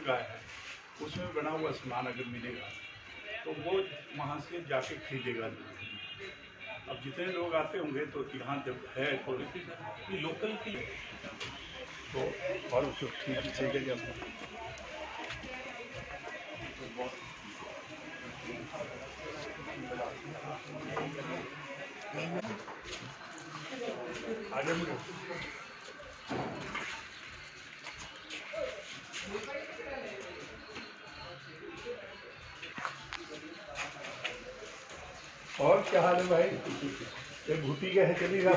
गाय है उसमें बना हुआ सामान अगर मिलेगा तो वो वहाँ से जाके खरीदेगा। अब जितने लोग आते होंगे तो यहाँ जब है तो ये लोकल की तो और ठीक है जब आगे मुझे और क्या हाल है भाई? ये भूटी क्या है चलेगा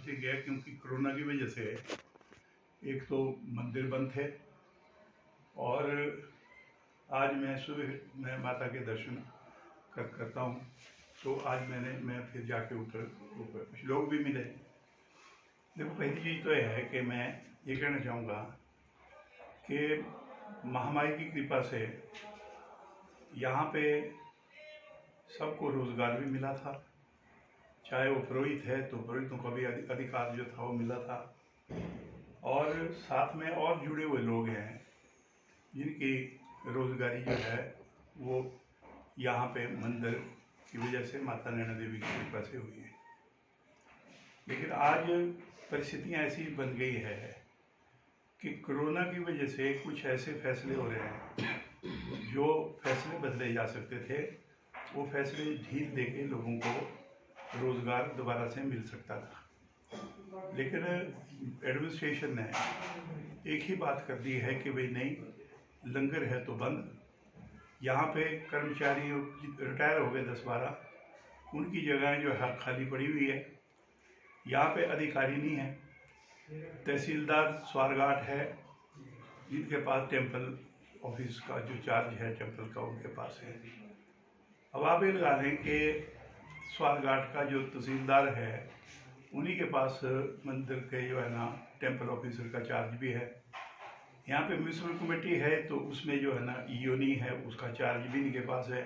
ठीक है, क्योंकि कोरोना की वजह से एक तो मंदिर बंद थे और आज मैं सुबह माता के दर्शन करता हूँ तो आज मैं फिर जाके ऊपर कुछ लोग भी मिले। देखो पहली चीज़ तो यह है कि मैं ये कहना चाहूँगा कि महामारी की कृपा से यहाँ पे सबको रोज़गार भी मिला था, चाहे वो पुरोहित है तो पुरोहितों का भी अधिकार जो था वो मिला था, और साथ में और जुड़े हुए लोग हैं जिनकी रोजगारी जो है वो यहाँ पे मंदिर की वजह से माता नैना देवी की कृपा से हुई है। लेकिन आज परिस्थितियाँ ऐसी बन गई है कि कोरोना की वजह से कुछ ऐसे फैसले हो रहे हैं जो फैसले बदले जा सकते थे, वो फैसले ढील देके लोगों को रोज़गार दोबारा से मिल सकता था। लेकिन एडमिनिस्ट्रेशन ने एक ही बात कर दी है कि भाई नहीं, लंगर है तो बंद। यहाँ पे कर्मचारी रिटायर हो गए 10-12, उनकी जगह जो है खाली पड़ी हुई है। यहाँ पे अधिकारी नहीं है, तहसीलदार स्वारघाट है जिनके पास टेम्पल ऑफिस का जो चार्ज है टेम्पल का उनके पास है। अब आप ये लगा लें कि स्वारघाट का जो तहसीलदार है उन्हीं के पास मंदिर के जो है ना टेम्पल ऑफिसर का चार्ज भी है। यहाँ पे म्यूनसिपल कमेटी है तो उसमें जो है ना ईओ नहीं है, उसका चार्ज भी इनके पास है।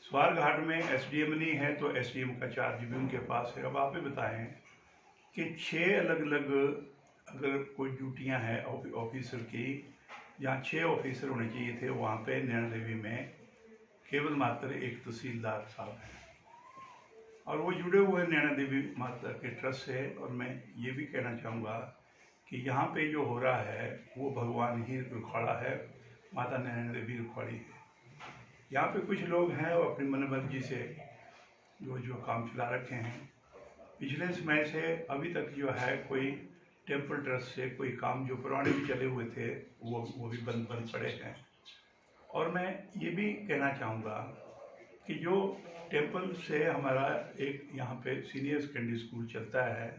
स्वारघाट में एसडीएम नहीं है तो एसडीएम का चार्ज भी उनके पास है। अब आप ही बताएं कि 6 अलग अलग अगर कोई ड्यूटियाँ हैं ऑफिसर की, जहाँ 6 ऑफिसर होने चाहिए थे, वहाँ पे नैना देवी में केवल मात्र एक तहसीलदार साहब हैं और वो जुड़े हुए नैना देवी माता के ट्रस्ट से। और मैं ये भी कहना चाहूँगा कि यहाँ पे जो हो रहा है वो भगवान ही रुखाड़ा है, माता नैना देवी रुखाड़ी है। यहाँ पे कुछ लोग हैं वो अपनी मनमर्जी से जो काम चला रखे हैं। पिछले समय से अभी तक जो है कोई टेम्पल ट्रस्ट से कोई काम जो पुराने भी चले हुए थे वो भी बंद पड़े हैं। और मैं ये भी कहना चाहूँगा कि जो टेम्पल से हमारा एक यहाँ पे सीनियर सेकेंडरी स्कूल चलता है,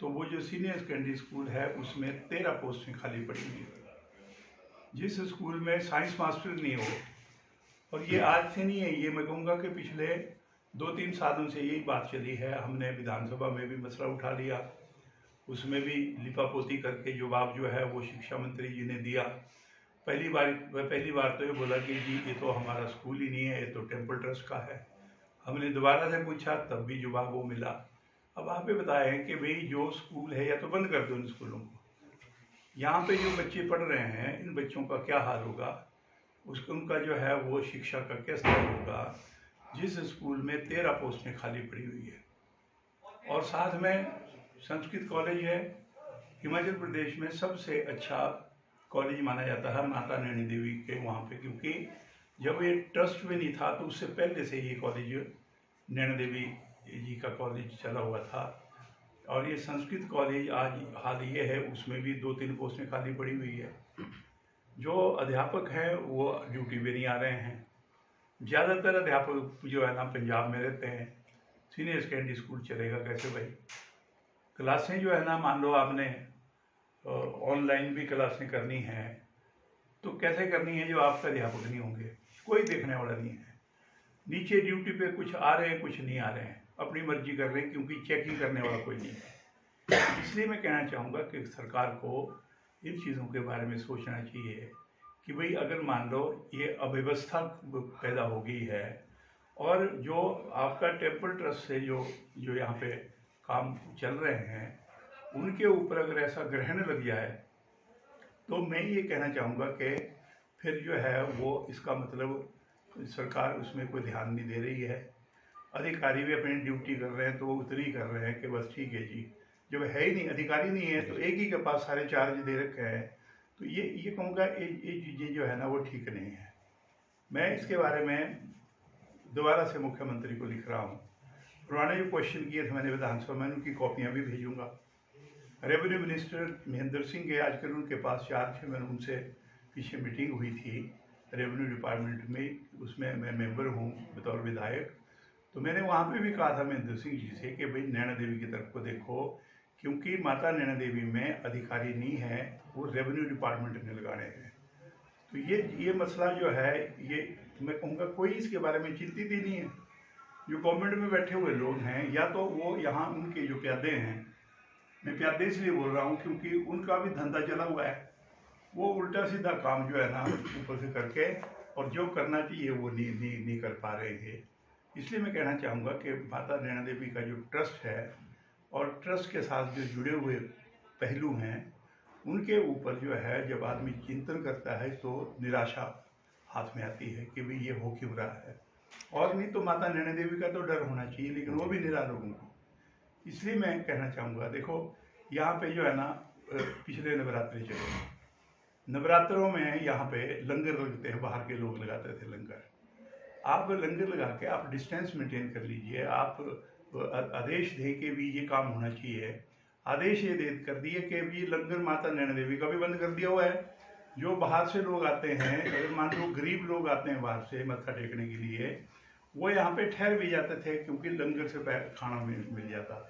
तो वो जो सीनियर सेकेंडरी स्कूल है उसमें 13 पोस्टें खाली पड़ी हुई है। जिस स्कूल में साइंस मास्टर नहीं हो, और ये आज से नहीं है, ये मैं कहूँगा कि पिछले 2-3 सालों से यही बात चली है। हमने विधानसभा में भी मसला उठा लिया, उसमें भी लिपापोती करके जवाब जो है वो शिक्षा मंत्री जी ने दिया। पहली बार तो ये बोला कि जी ये तो हमारा स्कूल ही नहीं है, ये तो टेम्पल ट्रस्ट का है। हमने दोबारा से पूछा तब भी जवाब वो मिला। अब आप ये बताएं कि भाई जो स्कूल है या तो बंद कर दो इन स्कूलों को, यहाँ पे जो बच्चे पढ़ रहे हैं इन बच्चों का क्या हाल होगा, उनका जो है वो शिक्षा का क्या स्तर होगा जिस स्कूल में 13 पोस्टें खाली पड़ी हुई है। और साथ में संस्कृत कॉलेज है, हिमाचल प्रदेश में सबसे अच्छा कॉलेज माना जाता है माता नैना देवी के वहाँ पे, क्योंकि जब ये ट्रस्ट में नहीं था तो उससे पहले से ये कॉलेज नैना देवी जी का कॉलेज चला हुआ था। और ये संस्कृत कॉलेज आज हाल ये है उसमें भी 2-3 पोस्टें खाली पड़ी हुई है। जो अध्यापक हैं वो ड्यूटी पे नहीं आ रहे हैं। ज़्यादातर अध्यापक जो है ना पंजाब में रहते हैं। सीनियर सेकेंडरी स्कूल चलेगा कैसे भाई? क्लासें जो है ना, मान लो आपने ऑनलाइन भी क्लासें करनी हैं तो कैसे करनी है जो आपका अध्यापक नहीं होंगे? कोई देखने वाला नहीं है। नीचे ड्यूटी पे कुछ आ रहे हैं, कुछ नहीं आ रहे हैं, अपनी मर्जी कर रहे हैं, क्योंकि चेकिंग करने वाला कोई नहीं है। इसलिए मैं कहना चाहूँगा कि सरकार को इन चीज़ों के बारे में सोचना चाहिए कि भाई अगर मान लो ये अव्यवस्था पैदा हो गई है और जो आपका टेम्पल ट्रस्ट से जो यहाँ पे काम चल रहे हैं उनके ऊपर अगर ऐसा ग्रहण लग जाए तो मैं ये कहना चाहूँगा कि फिर जो है वो इसका मतलब सरकार उसमें कोई ध्यान नहीं दे रही है। अधिकारी भी अपनी ड्यूटी कर रहे हैं तो वो उतनी ही कर रहे हैं कि बस ठीक है जी, जब है ही नहीं, अधिकारी नहीं है तो एक ही के पास सारे चार्ज दे रखे हैं, तो ये कहूँगा ये चीज़ें जो है ना वो ठीक नहीं है। मैं इसके बारे में दोबारा से मुख्यमंत्री को लिख रहा हूँ। पुराने जो क्वेश्चन किए थे मैंने विधानसभा में, उनकी कॉपियाँ भी भेजूँगा। रेवेन्यू मिनिस्टर महेंद्र सिंह के आजकल उनके पास चार्ज है, मैंने उनसे पीछे मीटिंग हुई थी रेवेन्यू डिपार्टमेंट में, उसमें मैं मेंबर हूँ बतौर विधायक। तो मैंने वहाँ पे भी कहा था महेंद्र सिंह जी से कि भाई नैना देवी की तरफ को देखो, क्योंकि माता नैना देवी में अधिकारी नहीं है, वो रेवेन्यू डिपार्टमेंट ने लगाने हैं। तो ये मसला जो है ये मैं कहूँगा कोई इसके बारे में चिंतित ही नहीं है। जो गवर्नमेंट में बैठे हुए लोग हैं या तो वो यहाँ उनके जो प्यादे हैं, मैं प्यादे इसलिए बोल रहा हूँ क्योंकि उनका भी धंधा चला हुआ है, वो उल्टा सीधा काम जो है ना ऊपर से करके और जो करना चाहिए वो नहीं कर पा रहे हैं। इसलिए मैं कहना चाहूँगा कि माता नैना देवी का जो ट्रस्ट है और ट्रस्ट के साथ जो जुड़े हुए पहलू हैं उनके ऊपर जो है जब आदमी चिंतन करता है तो निराशा हाथ में आती है कि भाई ये हो क्यों रहा है। और नहीं तो माता नैना देवी का तो डर होना चाहिए, लेकिन वो भी निरा लोगों को। इसलिए मैं कहना चाहूँगा, देखो यहाँ पे जो है ना पिछले नवरात्रि चले, नवरात्रों में यहाँ पे लंगर लगते हैं, बाहर के लोग लगाते थे लंगर। आप लंगर लगा के आप डिस्टेंस मेंटेन कर लीजिए, आप आदेश दे के भी ये काम होना चाहिए। आदेश ये दे कर दिए कि भी लंगर माता नैना देवी का भी बंद कर दिया हुआ है। जो बाहर से लोग आते हैं, अगर मान लो गरीब लोग आते हैं बाहर से मत्था टेकने के लिए, वो यहाँ पे ठहर भी जाते थे क्योंकि लंगर से खाना मिल जाता।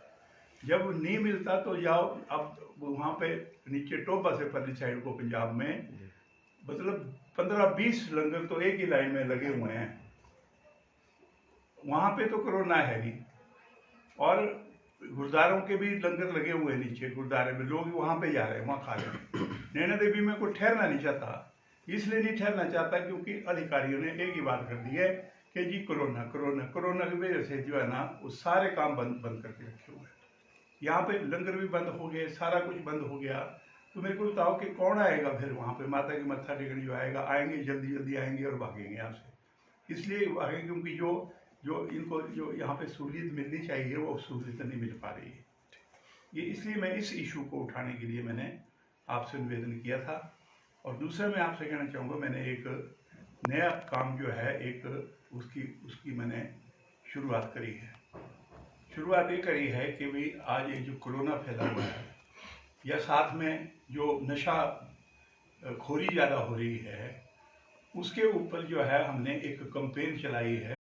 जब नहीं मिलता तो जाओ, अब वहाँ पे नीचे टोबा से परली साइड को पंजाब में मतलब 15-20 लंगर तो एक ही लाइन में लगे हुए हैं। वहाँ पे तो कोरोना है नहीं, और गुरुद्वारों के भी लंगर लगे हुए हैं नीचे गुरुद्वारे में, लोग वहाँ पे जा रहे हैं, वहाँ खा रहे हैं। नैना देवी में कोई ठहरना नहीं चाहता, इसलिए नहीं ठहरना चाहता क्योंकि अधिकारियों ने एक ही बात कर दी है कि जी कोरोना कोरोना कोरोना की वजह से जो है ना वो सारे काम बंद करके रखे हुए हैं। यहाँ पे लंगर भी बंद हो गए, सारा कुछ बंद हो गया। तो मेरे को बताओ कि कौन आएगा फिर वहाँ पे माता की मत्था टेकने? जो आएगा आएंगे जल्दी आएंगे और भागेंगे यहाँ से। इसलिए भागेंगे क्योंकि जो इनको जो यहाँ पे सहूलियत मिलनी चाहिए वो सहूलियत नहीं मिल पा रही है। ये इसलिए मैं इस इशू को उठाने के लिए मैंने आपसे निवेदन किया था। और दूसरा मैं आपसे कहना चाहूँगा, मैंने एक नया काम जो है एक उसकी मैंने शुरुआत करी है। शुरुआत ये करी है कि भाई आज ये जो कोरोना फैला हुआ है या साथ में जो नशा खोरी ज़्यादा हो रही है, उसके ऊपर जो है हमने एक कैंपेन चलाई है।